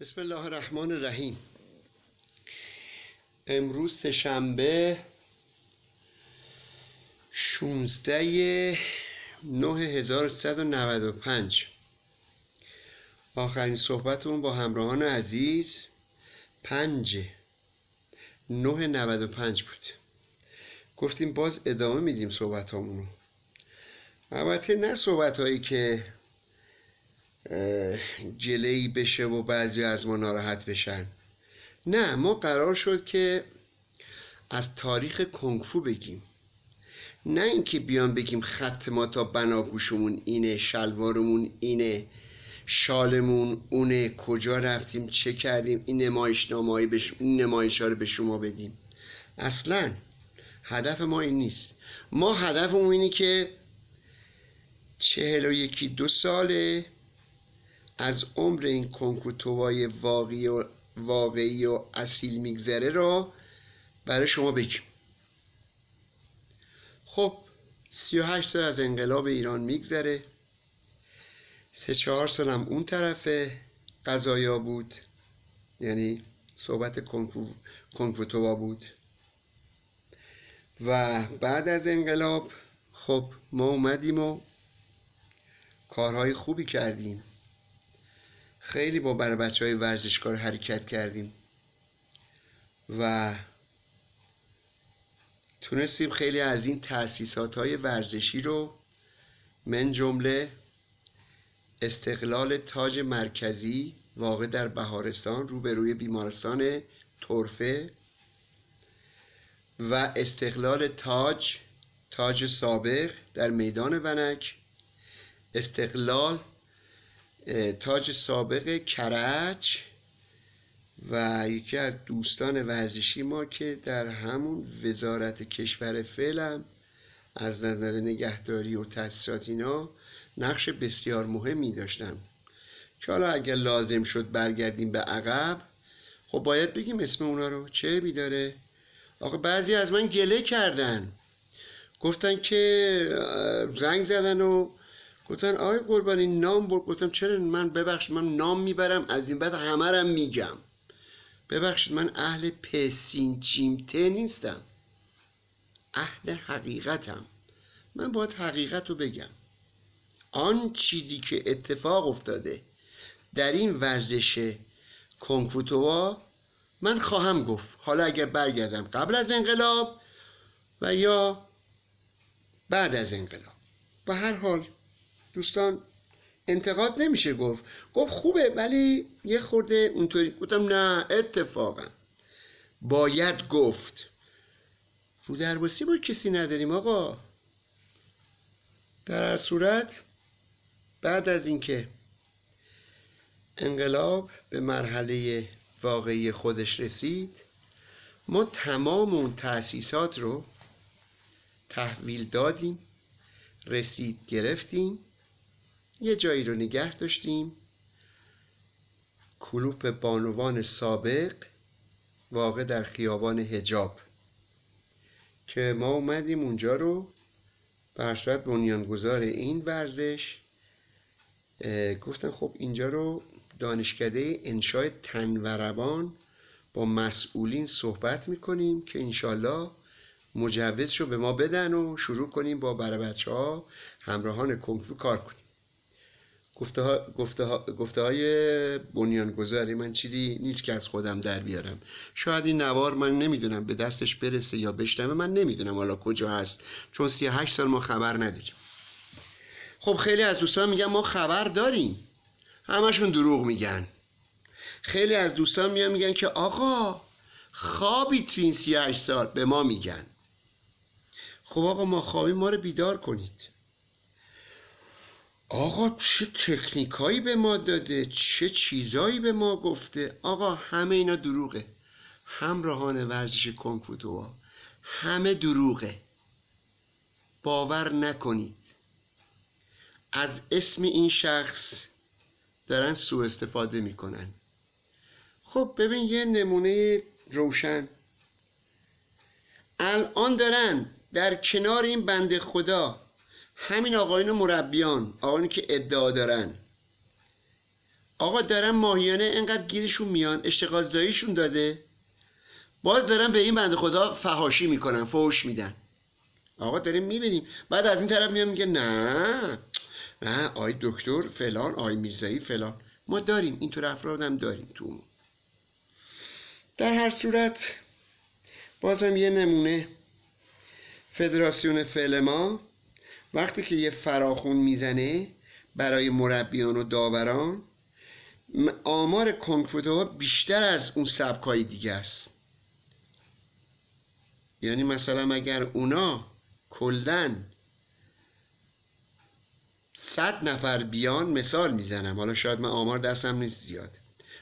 بسم الله الرحمن الرحیم. امروز سه‌شنبه 16/9/1395. آخرین صحبتمون با همراهان عزیز 5/9/95 بود. گفتیم باز ادامه میدیم صحبتامونو. البته نه صحبتهایی که گله‌ای بشه و بعضی از ما ناراحت بشن. نه، ما قرار شد که از تاریخ کنگفو بگیم، نه اینکه بیان بگیم خط ما تا بناگوشمون اینه، شلوارمون اینه، شالمون اونه، کجا رفتیم، چه کردیم، این نمایش‌ها رو به شما بدیم. اصلا هدف ما این نیست. ما هدفمون اینه که 41-2 ساله از عمر این کنگفوتوهای واقعی و اصیل میگذره رو برای شما بگیم. خب 38 سال از انقلاب ایران میگذره، 3-4 سال هم اون طرف قضایا بود، یعنی صحبت کنگفوتوها بود. و بعد از انقلاب خب ما اومدیم و کارهای خوبی کردیم، خیلی با برای بچه‌های ورزشکار حرکت کردیم و تونستیم خیلی از این تأسیسات‌های ورزشی رو، من جمله استقلال تاج مرکزی واقع در بهارستان روبروی بیمارستان طرفه و استقلال تاج سابق در میدان ونک، استقلال تاج سابق کرج و یکی از دوستان ورزشی ما که در همون وزارت کشور فعلا از نظر نگهداری و تأسیسات اینا نقش بسیار مهمی داشتن که حالا اگر لازم شد برگردیم به عقب، خب باید بگیم اسم اونا رو. چه بیداره؟ آقا بعضی از من گله کردن، گفتن که زنگ زدن و گفتن آقای قربانی نام برد. گفتم چرا؟ من ببخشید من نام میبرم، از این بعد همه رم میگم. ببخشید من اهل پسین چیمته نیستم، اهل حقیقتم. من باید حقیقت رو بگم. آن چیزی که اتفاق افتاده در این ورزش کنگفوتوها من خواهم گفت، حالا اگر برگردم قبل از انقلاب و یا بعد از انقلاب. و هر حال دوستان انتقاد نمیشه گفت خوبه ولی یه خورده اونطوری. گفتم نه، اتفاقا باید گفت. رو درباسی با کسی نداریم آقا. در هر صورت بعد از اینکه انقلاب به مرحله واقعی خودش رسید، ما تمام اون تأسیسات رو تحویل دادیم، رسید گرفتیم، یه جایی رو نگه داشتیم، کلوپ بانوان سابق واقع در خیابان حجاب، که ما اومدیم اونجا رو به هر صورت بنیانگذار این ورزش گفتن خب اینجا رو دانشکده انشای تنوربان با مسئولین صحبت میکنیم که انشالله مجوزشو به ما بدن و شروع کنیم با بچه ها همراهان کنگفو کار کنیم. گفته های بنیانگذاری من چیزی نیست که از خودم در بیارم. شاید این نوار من نمیدونم به دستش برسه یا بشنوه، من نمیدونم حالا کجا هست، چون 38 سال ما خبر نداریم. خب خیلی از دوستان میگن ما خبر داریم، همشون دروغ میگن. خیلی از دوستان میگن که آقا خوابی تو این 38 سال، به ما میگن. خب آقا ما خوابی، ما رو بیدار کنید. آقا چه تکنیکایی به ما داده، چه چیزایی به ما گفته. آقا همه اینا دروغه. همراهان ورزش کنگفوتوها همه دروغه، باور نکنید. از اسم این شخص دارن سوء استفاده میکنن. خب ببین یه نمونه روشن، الان دارن در کنار این بنده خدا همین آقایون مربیان، آقایونی که ادعا دارن، آقا دارن ماهیانه انقدر گیرشون میان، اشتغال زاییشون داده، باز دارن به این بنده خدا فحاشی میکنن، فحش میدن. آقا داریم میبینیم. بعد از این طرف میان میگه نه آی دکتر فلان، آی میرزایی فلان. ما داریم اینطور افراد هم داریم تو. در هر صورت بازم یه نمونه، فدراسیون فلما وقتی که یه فراخون میزنه برای مربیان و داوران، آمار کنگفوها بیشتر از اون سبکای دیگه است. یعنی مثلا اگر اونا کلن 100 نفر بیان، مثال میزنم، حالا شاید من آمار دستم نیست زیاد،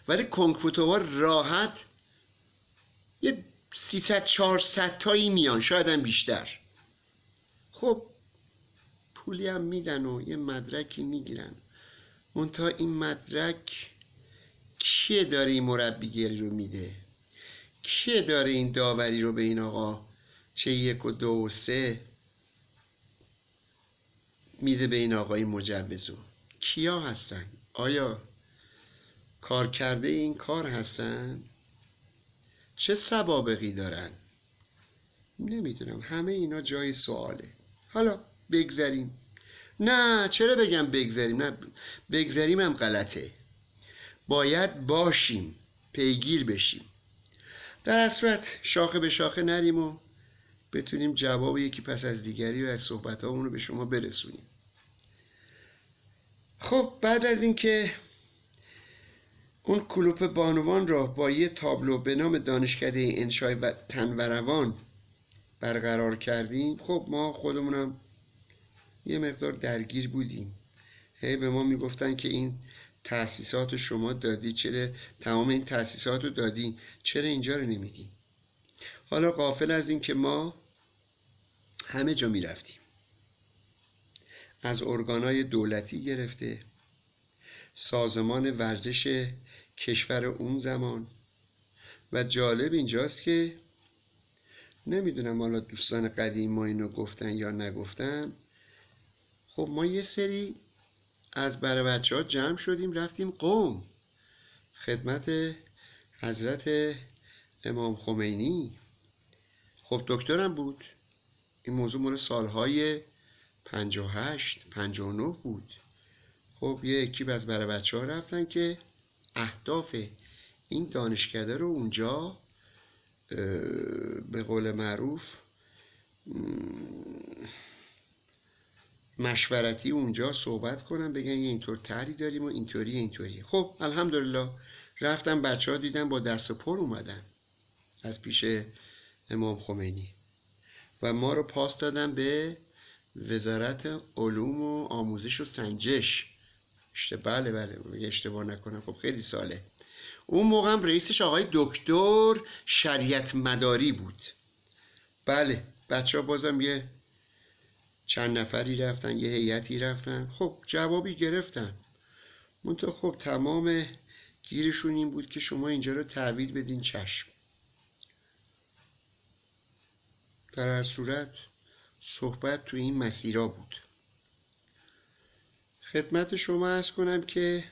ولی کنگفوها راحت یه 300-400 تایی میان، شاید هم بیشتر. خب پولی هم میدن و یه مدرکی میگیرن، منتها این مدرک کیه داره این مربیگری رو میده؟ کیه داره این داوری رو به این آقا چه 1 و 2 و 3 میده به این آقای مجوزو؟ کیا هستن؟ آیا کار کرده این کار هستن؟ چه سوابقی دارن؟ نمیدونم. همه اینا جای سواله. حالا بگذریم. نه چرا بگم بگذریم؟ نه بگذریم هم غلطه. باید باشیم، پیگیر بشیم. در صورت شاخه به شاخه نریم و بتونیم جواب یکی پس از دیگری و از صحبتامون رو به شما برسونیم. خب بعد از اینکه اون کلوپ بانوان را با یه تابلو به نام دانشکده انشای و تنوروان برقرار کردیم، خب ما خودمونم یه مقدار درگیر بودیم. هی به ما میگفتن که این تأسیسات شما دادی، چرا تمام این تأسیسات رو دادی، چرا اینجا رو نمیدی؟ حالا غافل از این که ما همه جا میرفتیم، از ارگانهای دولتی گرفته، سازمان ورزش کشور اون زمان. و جالب اینجاست که نمیدونم حالا دوستان قدیم ما اینو گفتن یا نگفتن، خب ما یه سری از برای بچه ها جمع شدیم رفتیم قم خدمت حضرت امام خمینی. خب دکترم بود. این موضوع مال سالهای 58 59 بود. خب یه اکیپ از برای بچه ها رفتن که اهداف این دانشکده رو اونجا به قول معروف مشورتی اونجا صحبت کنن، بگن یه اینطور طرحی داریم و اینطوری. خب الحمدلله رفتم، بچه ها دیدن با دست پر اومدن از پیش امام خمینی و ما رو پاس دادن به وزارت علوم و آموزش و سنجش. بله اشتباه نکنم. خب خیلی ساله. اون موقع هم رئیسش آقای دکتر شریعت مداری بود. بله بچه ها بازم یه چند نفری رفتن، یه هیئتی رفتن، خب جوابی گرفتن. منتها خب تمام گیرشون این بود که شما اینجا رو تحویل بدین. چشم. در هر صورت صحبت تو این مسیرها بود. خدمت شما عرض کنم که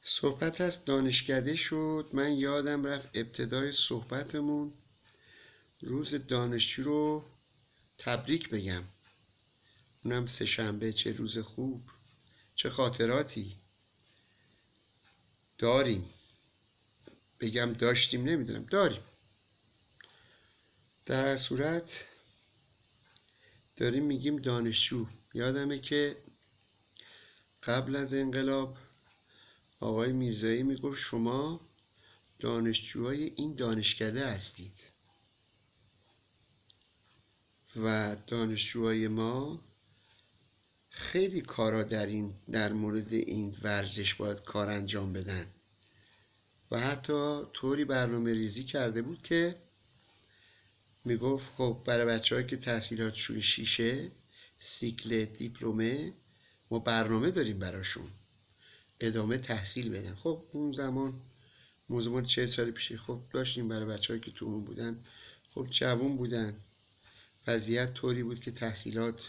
صحبت از دانشکده شد. من یادم رفت ابتدای صحبتمون روز دانشجو رو تبریک بگم، اونم سه‌شنبه. چه روز خوب، چه خاطراتی داریم. بگم داشتیم، نمیدونم، داریم. در هر صورت داریم میگیم دانشجو. یادمه که قبل از انقلاب آقای میرزایی میگفت شما دانشجوهای این دانشکده هستید و دانشجوهای ما خیلی کارا در مورد این ورزش باید کار انجام بدن و حتی طوری برنامه ریزی کرده بود که میگفت خب برای بچه‌هایی که تحصیلاتشون 6 سیکل دیپلمه، ما برنامه داریم براشون ادامه تحصیل بدن. خب اون زمان موضوع 40 سال پیشه، خب داشتیم برای بچه‌هایی که تو اون بودن، خب جوان بودن، وضعیت طوری بود که تحصیلات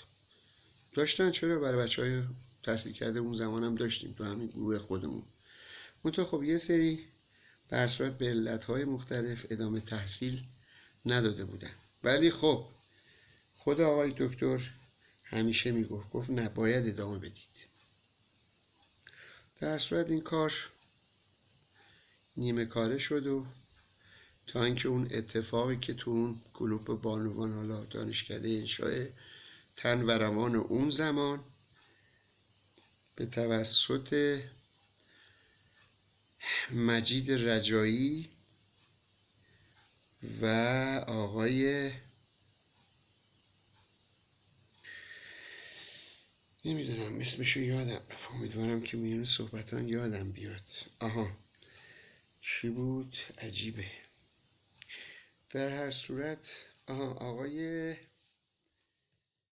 داشتن. چرا برای بچه‌های تحصیل کرده اون زمان هم داشتیم تو همین گروه خودمون. منتها خب یه سری به صورت به علتهای مختلف ادامه تحصیل نداده بودن. ولی خب خود آقای دکتر همیشه گفت نه، باید ادامه بدید. در صورت این کار نیمه کاره شد و تا اینکه اون اتفاقی که تو اون کلوپ بانوان، حالا دانشکده انشاء تن و روان اون زمان، به توسط مجید رجایی و آقای نمیدونم اسمشو یادم، امیدوارم که میون صحبتان یادم بیاد. چی بود؟ عجیبه. در هر صورت آقای